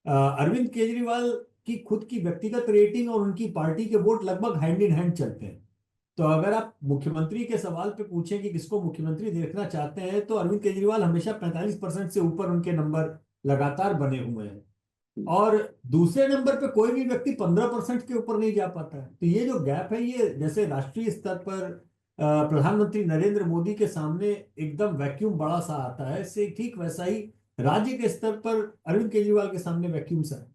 अरविंद केजरीवाल की खुद की व्यक्तिगत रेटिंग और उनकी पार्टी के वोट लगभग हैंड इन हैंड चलते हैं। तो अगर आप मुख्यमंत्री के सवाल पे पूछें कि किसको मुख्यमंत्री देखना चाहते हैं, तो अरविंद केजरीवाल हमेशा 45% से ऊपर उनके नंबर लगातार बने हुए हैं। और दूसरे नंबर पे कोई भी व्यक्ति 15% के ऊपर नहीं जा पाता है। तो ये जो गैप है, ये जैसे राष्ट्रीय स्तर पर प्रधानमंत्री नरेंद्र मोदी के सामने एकदम वैक्यूम बड़ा सा आता है, से ठीक वैसा ही राज्य के स्तर पर अरविंद केजरीवाल के सामने वैक्यूम सा है।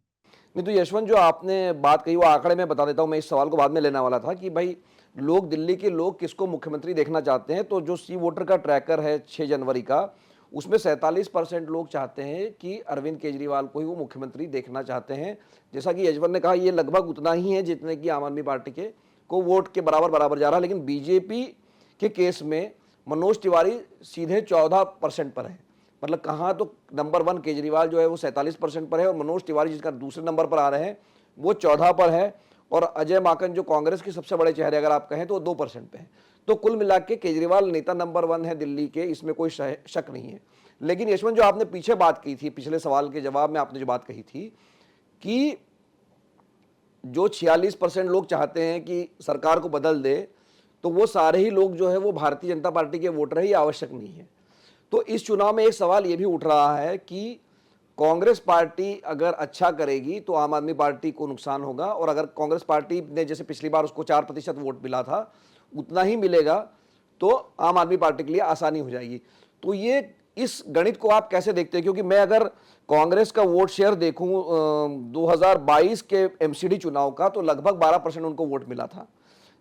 नहीं तो यशवंत, जो आपने बात कही वो आंकड़े में बता देता हूं, मैं इस सवाल को बाद में लेने वाला था कि भाई लोग, दिल्ली के लोग किसको मुख्यमंत्री देखना चाहते हैं। तो जो सी वोटर का ट्रैकर है 6 जनवरी का, उसमें 47% लोग चाहते हैं कि अरविंद केजरीवाल को ही वो मुख्यमंत्री देखना चाहते हैं। जैसा कि यशवंत ने कहा, ये लगभग उतना ही है जितने कि आम आदमी पार्टी के को वोट के बराबर बराबर जा रहा है। लेकिन बीजेपी के केस में मनोज तिवारी सीधे 14% पर है। मतलब कहाँ तो नंबर 1 केजरीवाल जो है वो 47% पर है, और मनोज तिवारी जिसका दूसरे नंबर पर आ रहे हैं वो 14 पर है, और अजय माकन जो कांग्रेस के सबसे बड़े चेहरे अगर आप कहें तो 2% पे है। तो कुल मिला के केजरीवाल नेता नंबर 1 है दिल्ली के, इसमें कोई शक नहीं है। लेकिन यशवंत, जो आपने पीछे बात की थी, पिछले सवाल के जवाब में आपने जो बात कही थी कि जो 46% लोग चाहते हैं कि सरकार को बदल दे, तो वो सारे ही लोग जो है वो भारतीय जनता पार्टी के वोटर है, ये आवश्यक नहीं है। तो इस चुनाव में एक सवाल ये भी उठ रहा है कि कांग्रेस पार्टी अगर अच्छा करेगी तो आम आदमी पार्टी को नुकसान होगा, और अगर कांग्रेस पार्टी ने जैसे पिछली बार उसको 4% वोट मिला था उतना ही मिलेगा तो आम आदमी पार्टी के लिए आसानी हो जाएगी। तो ये इस गणित को आप कैसे देखते हैं? क्योंकि मैं अगर कांग्रेस का वोट शेयर देखूं 2022 के एमसीडी चुनाव का, तो लगभग 12% उनको वोट मिला था,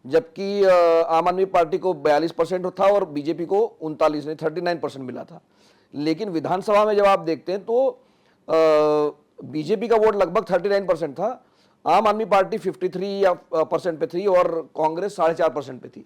जबकि आम आदमी पार्टी को 42% था और बीजेपी को 39% मिला था। लेकिन विधानसभा में जब आप देखते हैं तो बीजेपी का वोट लगभग 39% था, आम आदमी पार्टी 53 या परसेंट पे थी, और कांग्रेस 4.5% पे थी।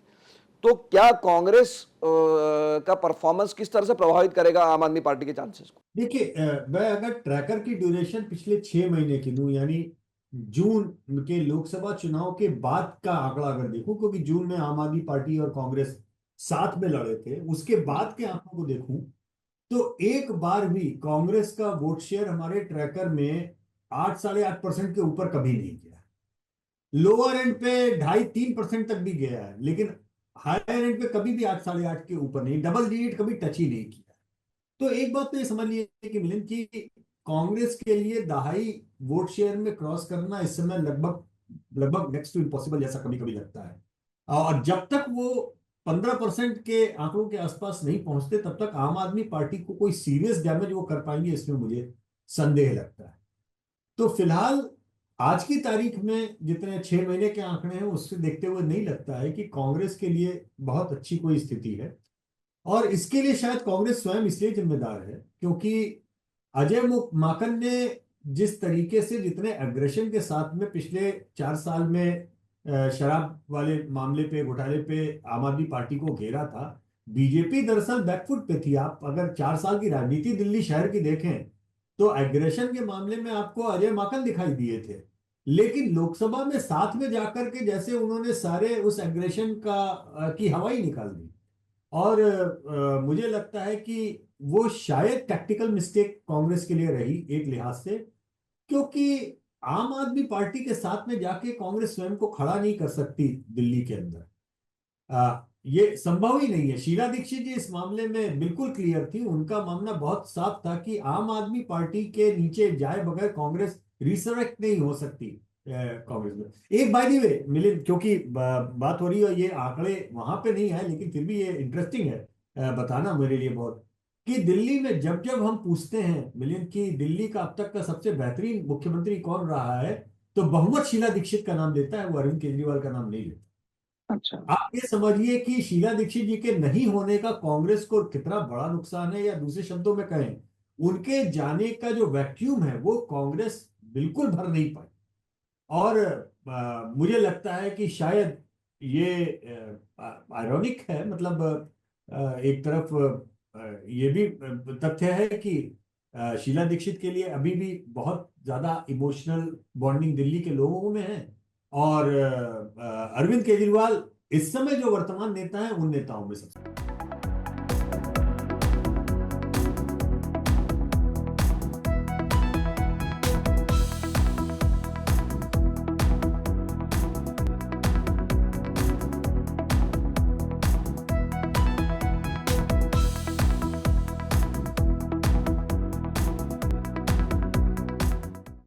तो क्या कांग्रेस का परफॉर्मेंस किस तरह से प्रभावित करेगा आम आदमी पार्टी के चांसेस को? देखिए, मैं अगर ट्रैकर की ड्यूरेशन पिछले 6 महीने की लूं, यानी जून के लोकसभा चुनाव के बाद का आंकड़ा अगर देखूं, क्योंकि जून में आम आदमी पार्टी और कांग्रेस साथ में लड़े थे, उसके जी। बाद के आंकड़ों को देखूं, तो एक बार भी कांग्रेस का वोट शेयर हमारे ट्रैकर में 8 साढ़े 8% के ऊपर कभी नहीं गया। लोअर एंड पे 2.5 3% तक भी गया है, लेकिन हायर एंड पे कभी भी 8 साढ़े 8 के ऊपर नहीं, डबल डिजिट कभी टच ही नहीं किया। तो एक बात तो ये समझ लीजिए कि मिलिंद की, कांग्रेस के लिए दहाई वोट शेयर में क्रॉस करना इस समय लगभग लगभग नेक्स्ट टू इम्पॉसिबल जैसा कभी कभी लगता है। और जब तक वो 15% के आंकड़ों के आसपास नहीं पहुंचते, तब तक आम आदमी पार्टी को कोई सीरियस डैमेज वो कर पाएंगे, इसमें मुझे संदेह लगता है। तो फिलहाल आज की तारीख में जितने 6 महीने के आंकड़े हैं, उससे देखते हुए नहीं लगता है कि कांग्रेस के लिए बहुत अच्छी कोई स्थिति है। और इसके लिए शायद कांग्रेस स्वयं इसलिए जिम्मेदार है, क्योंकि अजय माकन ने जिस तरीके से, जितने अग्रेशन के साथ में पिछले 4 साल में शराब वाले मामले पे, घोटाले पे आम आदमी पार्टी को घेरा था। बीजेपी दरअसल बैकफुट पे थी। आप अगर 4 साल की राजनीति दिल्ली शहर की देखें, तो एग्रेशन के मामले में आपको अजय माकन दिखाई दिए थे, लेकिन लोकसभा में साथ में जाकर के जैसे उन्होंने सारे उस एग्रेशन की हवा ही निकाल दी। और मुझे लगता है कि वो शायद टैक्टिकल मिस्टेक कांग्रेस के लिए रही एक लिहाज से, क्योंकि आम आदमी पार्टी के साथ में जाके कांग्रेस स्वयं को खड़ा नहीं कर सकती दिल्ली के अंदर। ये संभव ही नहीं है। शीला दीक्षित जी इस मामले में बिल्कुल क्लियर थी। उनका मानना बहुत साफ था कि आम आदमी पार्टी के नीचे जाए बगैर कांग्रेस रिसरेक्ट नहीं हो सकती। कांग्रेस में एक बाय द वे मिलिंद, क्योंकि बात हो रही है, ये आंकड़े वहां पे नहीं है, लेकिन फिर भी ये इंटरेस्टिंग है बताना मेरे लिए बहुत, कि दिल्ली में जब जब हम पूछते हैं मिलिंद कि दिल्ली का अब तक का सबसे बेहतरीन मुख्यमंत्री कौन रहा है, तो बहुमत शीला दीक्षित का नाम लेता है, वो अरविंद केजरीवाल का नाम नहीं लेता। अच्छा। आप ये समझिए कि शीला दीक्षित जी के नहीं होने का कांग्रेस को कितना बड़ा नुकसान है, या दूसरे शब्दों में कहें, उनके जाने का जो वैक्यूम है वो कांग्रेस बिल्कुल भर नहीं पाई। और मुझे लगता है कि शायद ये आयरॉनिक है, मतलब एक तरफ ये भी तथ्य है कि शीला दीक्षित के लिए अभी भी बहुत ज्यादा इमोशनल बॉन्डिंग दिल्ली के लोगों में है। और अरविंद केजरीवाल इस समय जो वर्तमान नेता है, उन नेताओं में सबसे